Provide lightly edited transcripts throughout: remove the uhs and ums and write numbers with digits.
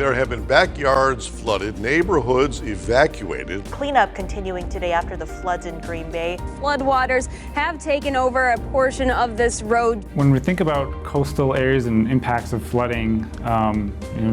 There have been backyards flooded, neighborhoods evacuated. Cleanup continuing today after the floods in Green Bay. Floodwaters have taken over a portion of this road. When we think about coastal areas and impacts of flooding,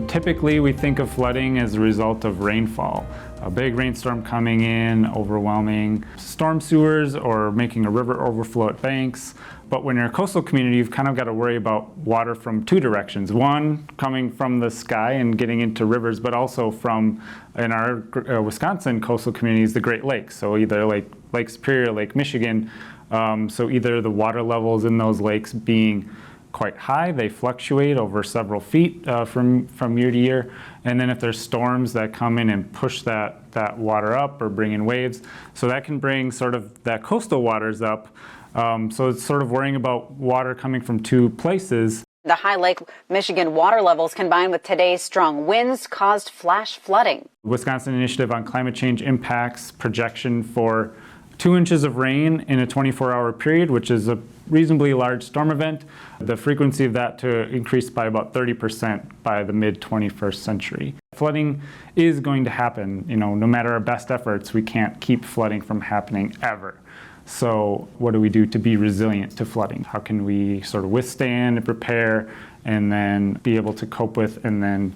typically we think of flooding as a result of rainfall. A big rainstorm coming in, overwhelming storm sewers, or making a river overflow at banks. But when you're a coastal community, you've kind of got to worry about water from two directions. One, coming from the sky and getting into rivers, but also from, in our Wisconsin coastal communities, the Great Lakes. So either Lake Superior, Lake Michigan. So either the water levels in those lakes being quite high, they fluctuate over several feet from year to year. And then if there's storms that come in and push that water up or bring in waves, so that can bring sort of that coastal waters up. So it's sort of worrying about water coming from two places. The high Lake Michigan water levels combined with today's strong winds caused flash flooding. Wisconsin Initiative on Climate Change Impacts projection for 2 inches of rain in a 24-hour period, which is a reasonably large storm event. The frequency of that to increase by about 30% by the mid-21st century. Flooding is going to happen. No matter our best efforts, we can't keep flooding from happening ever. So what do we do to be resilient to flooding? How can we sort of withstand and prepare and then be able to cope with and then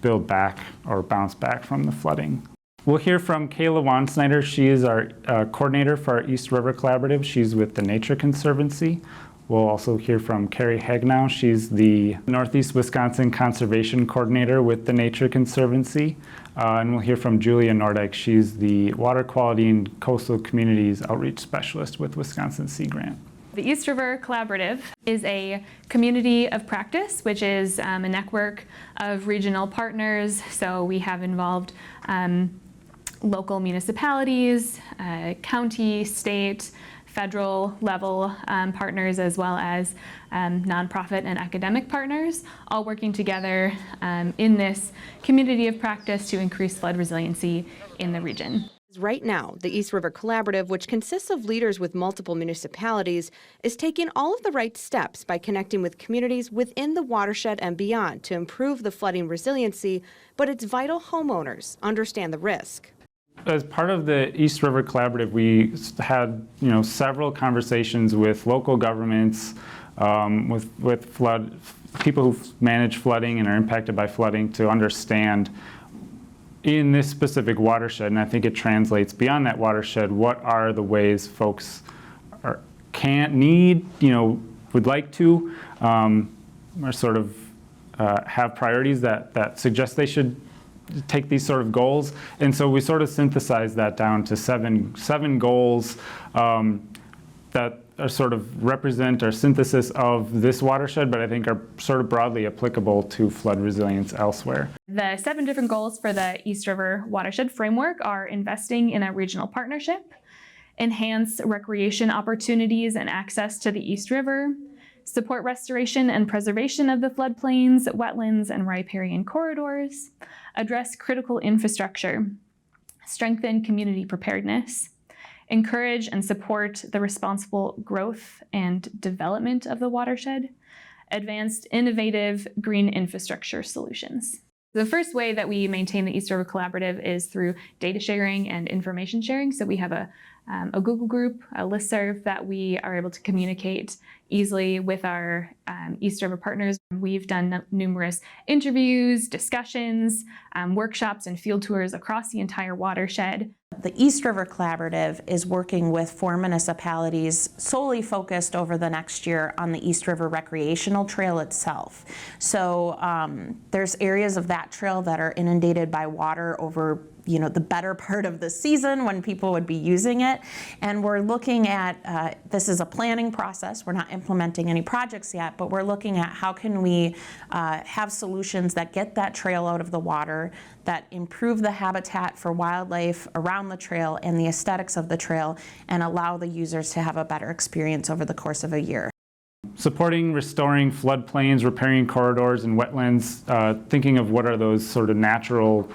build back or bounce back from the flooding? We'll hear from Kayla Wansnyder. She is our coordinator for our East River Collaborative. She's with the Nature Conservancy. We'll also hear from Carrie Hagnow. She's the Northeast Wisconsin Conservation Coordinator with the Nature Conservancy. And we'll hear from Julia Nordyke. She's the Water Quality and Coastal Communities Outreach Specialist with Wisconsin Sea Grant. The East River Collaborative is a community of practice, which is a network of regional partners. So we have involved local municipalities, county, state, federal level partners, as well as nonprofit and academic partners, all working together in this community of practice to increase flood resiliency in the region. Right now, the East River Collaborative, which consists of leaders with multiple municipalities, is taking all of the right steps by connecting with communities within the watershed and beyond to improve the flooding resiliency, but it's vital homeowners understand the risk. As part of the East River Collaborative, we had several conversations with local governments, with people who manage flooding and are impacted by flooding to understand in this specific watershed, and I think it translates beyond that watershed, what are the ways folks would like to, or sort of have priorities that suggest they should take these sort of goals. And so we sort of synthesized that down to seven goals that are sort of represent our synthesis of this watershed, but I think are sort of broadly applicable to flood resilience elsewhere. The 7 different goals for the East River Watershed Framework are investing in a regional partnership, enhance recreation opportunities and access to the East River, support restoration and preservation of the floodplains, wetlands, and riparian corridors, address critical infrastructure, strengthen community preparedness, encourage and support the responsible growth and development of the watershed, advanced innovative green infrastructure solutions. The first way that we maintain the East River Collaborative is through data sharing and information sharing. So we have a Google group, a listserv that we are able to communicate easily with our East River partners. We've done numerous interviews, discussions, workshops, and field tours across the entire watershed. The East River Collaborative is working with 4 municipalities solely focused over the next year on the East River Recreational Trail itself. So there's areas of that trail that are inundated by water over the better part of the season when people would be using it. And we're looking at, this is a planning process. We're not implementing any projects yet, but we're looking at how can we have solutions that get that trail out of the water, that improve the habitat for wildlife around the trail and the aesthetics of the trail, and allow the users to have a better experience over the course of a year. Supporting, restoring floodplains, repairing corridors and wetlands, thinking of what are those sort of natural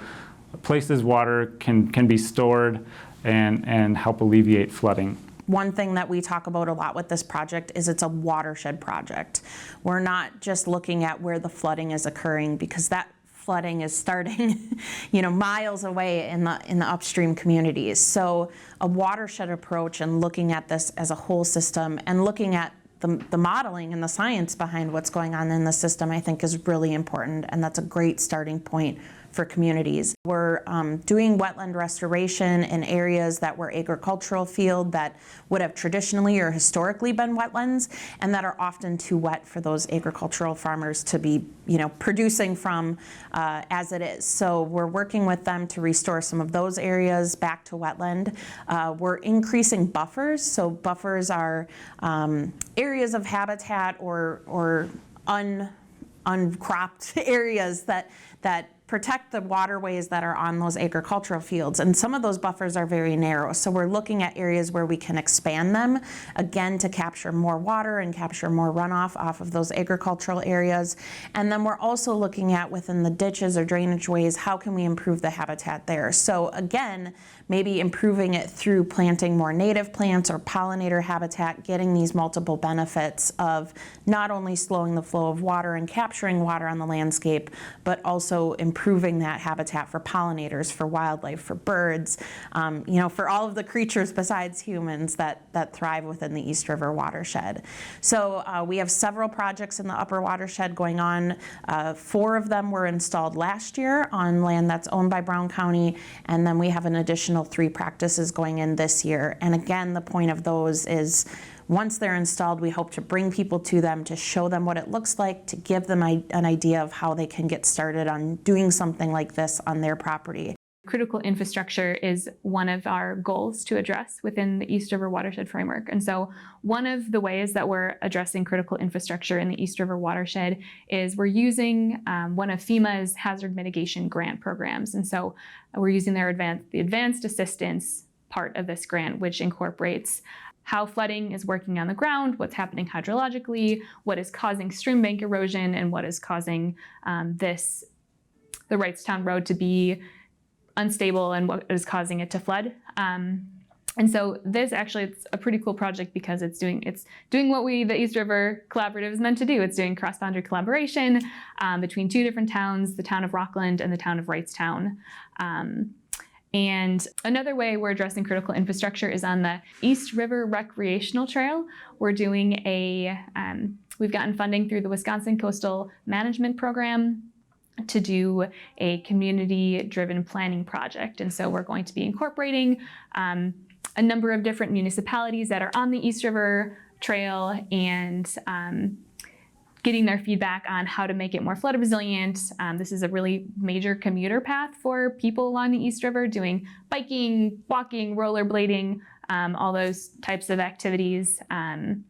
places water can be stored and help alleviate flooding. One thing that we talk about a lot with this project is it's a watershed project. We're not just looking at where the flooding is occurring, because that flooding is starting, miles away in the upstream communities. So a watershed approach and looking at this as a whole system and looking at the modeling and the science behind what's going on in the system, I think, is really important, and that's a great starting point for communities. We're doing wetland restoration in areas that were agricultural field that would have traditionally or historically been wetlands and that are often too wet for those agricultural farmers to be producing from as it is. So we're working with them to restore some of those areas back to wetland. We're increasing buffers. So buffers are areas of habitat or uncropped areas that protect the waterways that are on those agricultural fields. And some of those buffers are very narrow. So we're looking at areas where we can expand them, again, to capture more water and capture more runoff off of those agricultural areas. And then we're also looking at within the ditches or drainage ways, how can we improve the habitat there? So again, maybe improving it through planting more native plants or pollinator habitat, getting these multiple benefits of not only slowing the flow of water and capturing water on the landscape, but also improving that habitat for pollinators, for wildlife, for birds, for all of the creatures besides humans that thrive within the East River watershed. So we have several projects in the upper watershed going on. 4 of them were installed last year on land that's owned by Brown County, and then we have an additional 3 practices going in this year. And again, the point of those is once they're installed, we hope to bring people to them, to show them what it looks like, to give them an idea of how they can get started on doing something like this on their property. Critical infrastructure is one of our goals to address within the East River Watershed Framework. And so one of the ways that we're addressing critical infrastructure in the East River Watershed is we're using one of FEMA's hazard mitigation grant programs. And so we're using the advanced assistance part of this grant, which incorporates how flooding is working on the ground, what's happening hydrologically, what is causing stream bank erosion, and what is causing the Wrightstown Road to be unstable and what is causing it to flood. And so this actually, it's a pretty cool project because it's doing what the East River Collaborative is meant to do. It's doing cross-boundary collaboration between 2 different towns, the town of Rockland and the town of Wrightstown. And another way we're addressing critical infrastructure is on the East River Recreational Trail. We're doing we've gotten funding through the Wisconsin Coastal Management Program to do a community-driven planning project. And so we're going to be incorporating a number of different municipalities that are on the East River Trail and getting their feedback on how to make it more flood resilient. This is a really major commuter path for people along the East River doing biking, walking, rollerblading, all those types of activities. And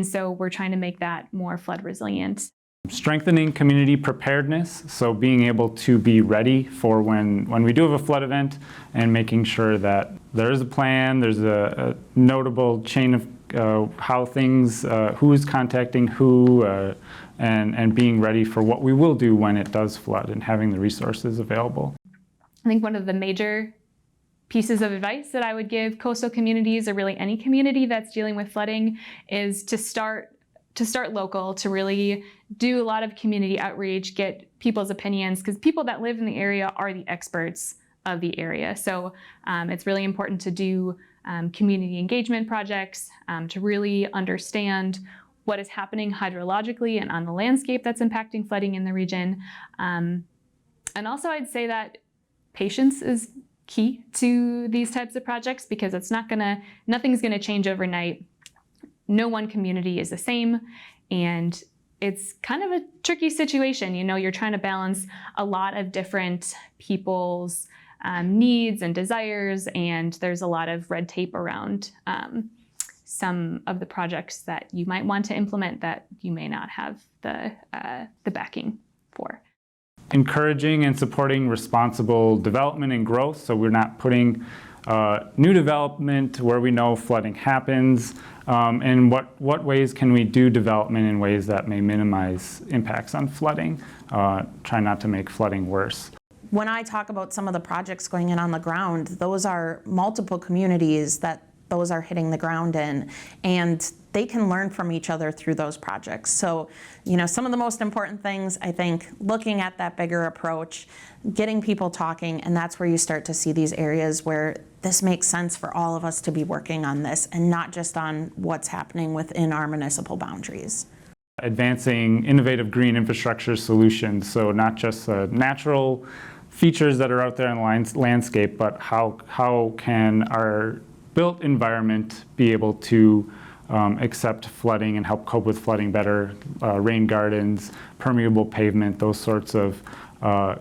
so we're trying to make that more flood resilient. Strengthening community preparedness, so being able to be ready for when we do have a flood event and making sure that there is a plan, there's a notable chain of how things, who's contacting who, and being ready for what we will do when it does flood and having the resources available. I think one of the major pieces of advice that I would give coastal communities, or really any community that's dealing with flooding, is to start local, to really do a lot of community outreach, get people's opinions, because people that live in the area are the experts of the area. So it's really important to do community engagement projects to really understand what is happening hydrologically and on the landscape that's impacting flooding in the region. And also I'd say that patience is key to these types of projects, because nothing's gonna change overnight. No one community is the same, and it's kind of a tricky situation. You're trying to balance a lot of different people's needs and desires, and there's a lot of red tape around some of the projects that you might want to implement that you may not have the backing for. Encouraging and supporting responsible development and growth, so we're not putting new development where we know flooding happens, and what ways can we do development in ways that may minimize impacts on flooding, try not to make flooding worse. When I talk about some of the projects going in on the ground, those are multiple communities that those are hitting the ground in, and they can learn from each other through those projects. So, some of the most important things, I think, looking at that bigger approach, getting people talking, and that's where you start to see these areas where this makes sense for all of us to be working on this and not just on what's happening within our municipal boundaries. Advancing innovative green infrastructure solutions, so not just natural features that are out there in the landscape, but how can our built environment be able to accept flooding and help cope with flooding better, rain gardens, permeable pavement, those sorts of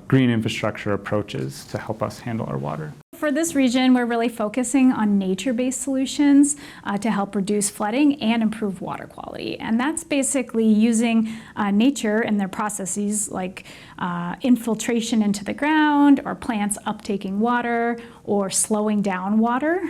green infrastructure approaches to help us handle our water. For this region, we're really focusing on nature-based solutions to help reduce flooding and improve water quality. And that's basically using nature and their processes like infiltration into the ground, or plants uptaking water, or slowing down water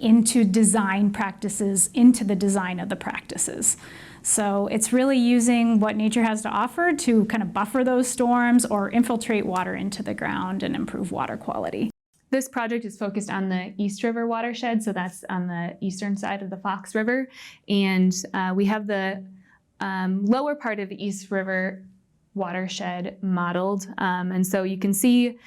into design practices, into the design of the practices. So it's really using what nature has to offer to kind of buffer those storms or infiltrate water into the ground and improve water quality. This project is focused on the East River Watershed, so that's on the eastern side of the Fox River. And we have the lower part of the East River Watershed modeled. And so you can see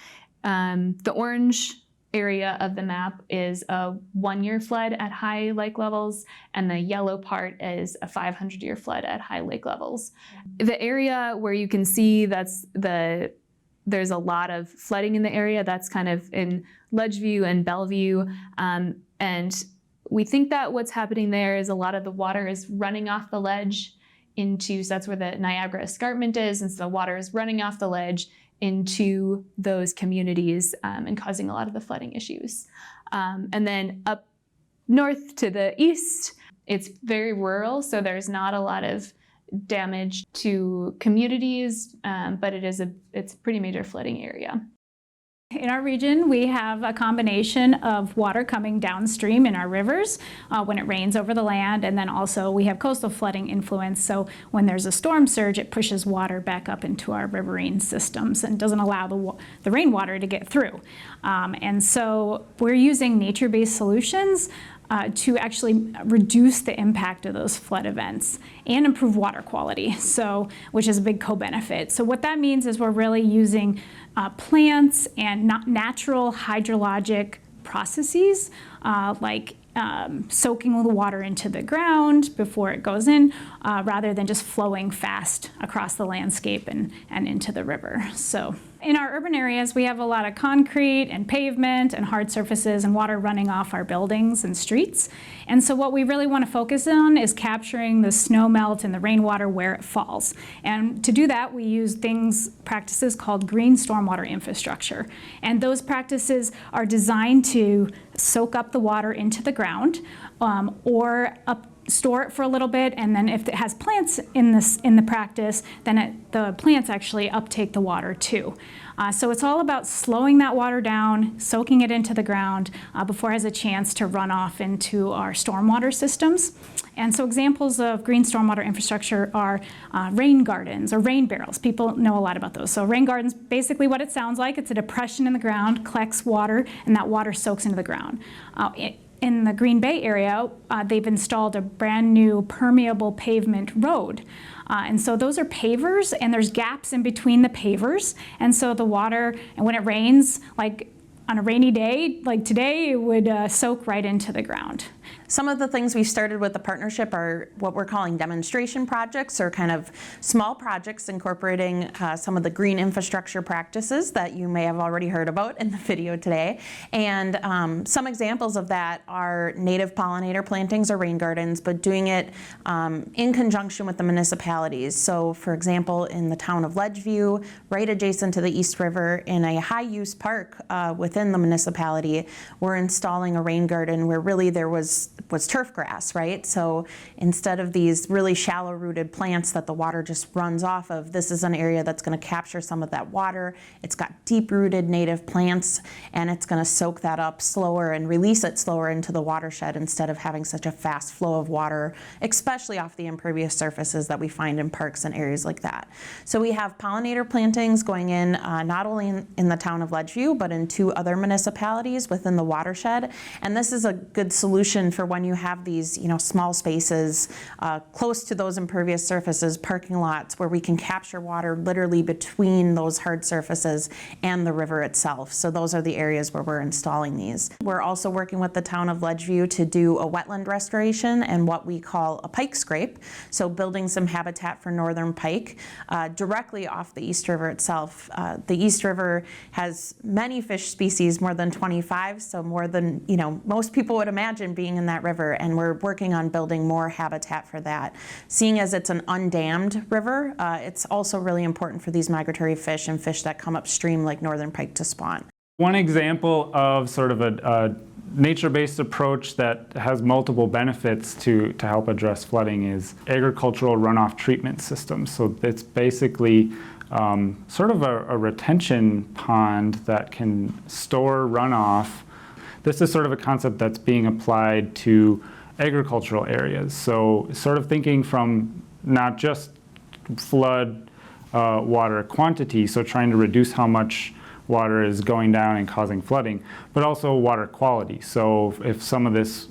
the orange area of the map is a 1-year flood at high lake levels, and the yellow part is a 500-year flood at high lake levels. The area where you can see there's a lot of flooding in the area, that's kind of in Ledgeview and Bellevue. And we think that what's happening there is a lot of the water is running off the ledge so that's where the Niagara Escarpment is, and so the water is running off the ledge into those communities and causing a lot of the flooding issues. And then up north to the east, it's very rural, so there's not a lot of damage to communities, but it's a pretty major flooding area. In our region, we have a combination of water coming downstream in our rivers when it rains over the land, and then also we have coastal flooding influence. So when there's a storm surge, it pushes water back up into our riverine systems and doesn't allow the rainwater to get through. And so we're using nature-based solutions to actually reduce the impact of those flood events and improve water quality, which is a big co-benefit. So what that means is we're really using plants and natural hydrologic processes like soaking the water into the ground before it goes in, rather than just flowing fast across the landscape and into the river. So in our urban areas, we have a lot of concrete and pavement and hard surfaces and water running off our buildings and streets. And so what we really want to focus on is capturing the snow melt and the rainwater where it falls. And to do that, we use practices called green stormwater infrastructure. And those practices are designed to soak up the water into the ground, or store it for a little bit, and then if it has plants in the practice, then the plants actually uptake the water too. So it's all about slowing that water down, soaking it into the ground before it has a chance to run off into our stormwater systems. And so examples of green stormwater infrastructure are rain gardens or rain barrels. People know a lot about those. So rain gardens, basically what it sounds like, it's a depression in the ground, collects water, and that water soaks into the ground. In the Green Bay area, they've installed a brand new permeable pavement road. And so those are pavers, and there's gaps in between the pavers. And so the water, and when it rains, like on a rainy day, like today, it would soak right into the ground. Some of the things we started with the partnership are what we're calling demonstration projects, or kind of small projects incorporating some of the green infrastructure practices that you may have already heard about in the video today. And some examples of that are native pollinator plantings or rain gardens, but doing it in conjunction with the municipalities. So for example, in the town of Ledgeview, right adjacent to the East River, in a high-use park within the municipality, we're installing a rain garden where really there was was turf grass, right? So instead of these really shallow rooted plants that the water just runs off of, this is an area that's going to capture some of that water. It's got deep rooted native plants, and it's going to soak that up slower and release it slower into the watershed instead of having such a fast flow of water, especially off the impervious surfaces that we find in parks and areas like that. So we have pollinator plantings going in not only in the town of Ledgeview, but in 2 other municipalities within the watershed. And this is a good solution for when you have these, small spaces close to those impervious surfaces, parking lots, where we can capture water literally between those hard surfaces and the river itself. So those are the areas where we're installing these. We're also working with the town of Ledgeview to do a wetland restoration and what we call a pike scrape. So building some habitat for northern pike directly off the East River itself. The East River has many fish species, more than 25, so more than most people would imagine being in that river, and we're working on building more habitat for that. Seeing as it's an undammed river, it's also really important for these migratory fish and fish that come upstream like northern pike to spawn. One example of sort of a nature-based approach that has multiple benefits to help address flooding is agricultural runoff treatment systems. So it's basically sort of a retention pond that can store runoff. This is sort of a concept that's being applied to agricultural areas. So sort of thinking from not just flood water quantity, so trying to reduce how much water is going down and causing flooding, but also water quality. So if some of this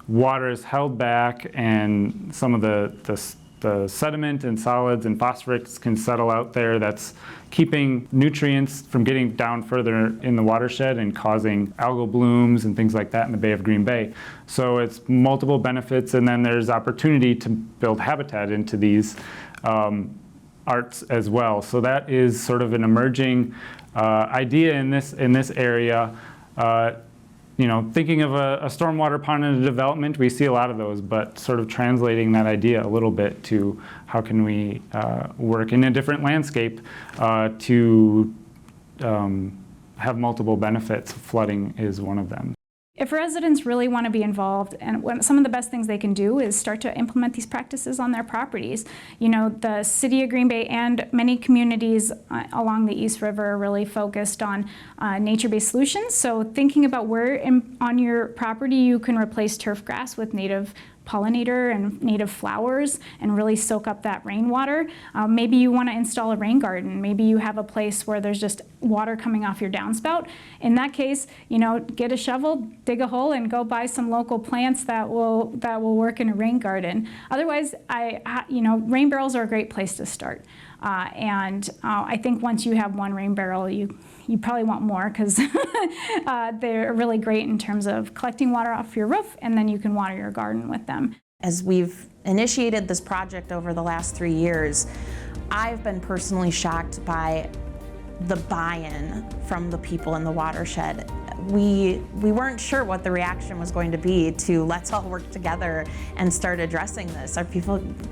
water is held back and some of the sediment and solids and phosphorus can settle out there, that's keeping nutrients from getting down further in the watershed and causing algal blooms and things like that in the Bay of Green Bay. So it's multiple benefits, and then there's opportunity to build habitat into these arts as well. So that is sort of an emerging idea in this area. Thinking of a stormwater pond in a development, we see a lot of those, but sort of translating that idea a little bit to how can we work in a different landscape to have multiple benefits. Flooding is one of them. If residents really want to be involved, and some of the best things they can do is start to implement these practices on their properties. The city of Green Bay and many communities along the East River are really focused on nature-based solutions. So thinking about where on your property you can replace turf grass with native pollinator and native flowers and really soak up that rainwater. Maybe you want to install a rain garden. Maybe you have a place where there's just water coming off your downspout. In that case, get a shovel, dig a hole, and go buy some local plants that will work in a rain garden. Otherwise, rain barrels are a great place to start. I think once you have one rain barrel, you probably want more, because they're really great in terms of collecting water off your roof, and then you can water your garden with them. As we've initiated this project over the last 3 years, I've been personally shocked by the buy-in from the people in the watershed. We weren't sure what the reaction was going to be to let's all work together and start addressing this.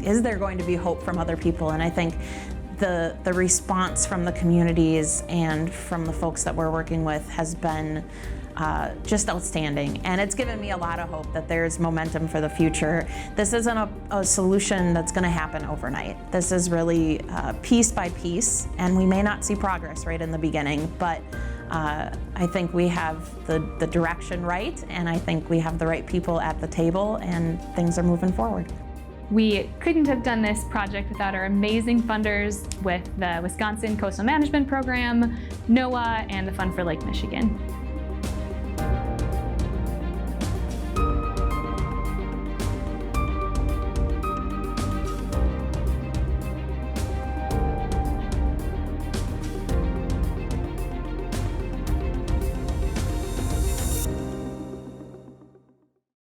Is there going to be hope from other people? And I think the response from the communities and from the folks that we're working with has been just outstanding. And it's given me a lot of hope that there's momentum for the future. This isn't a solution that's going to happen overnight. This is really piece by piece, and we may not see progress right in the beginning, but I think we have the direction right, and I think we have the right people at the table, and things are moving forward. We couldn't have done this project without our amazing funders with the Wisconsin Coastal Management Program, NOAA, and the Fund for Lake Michigan.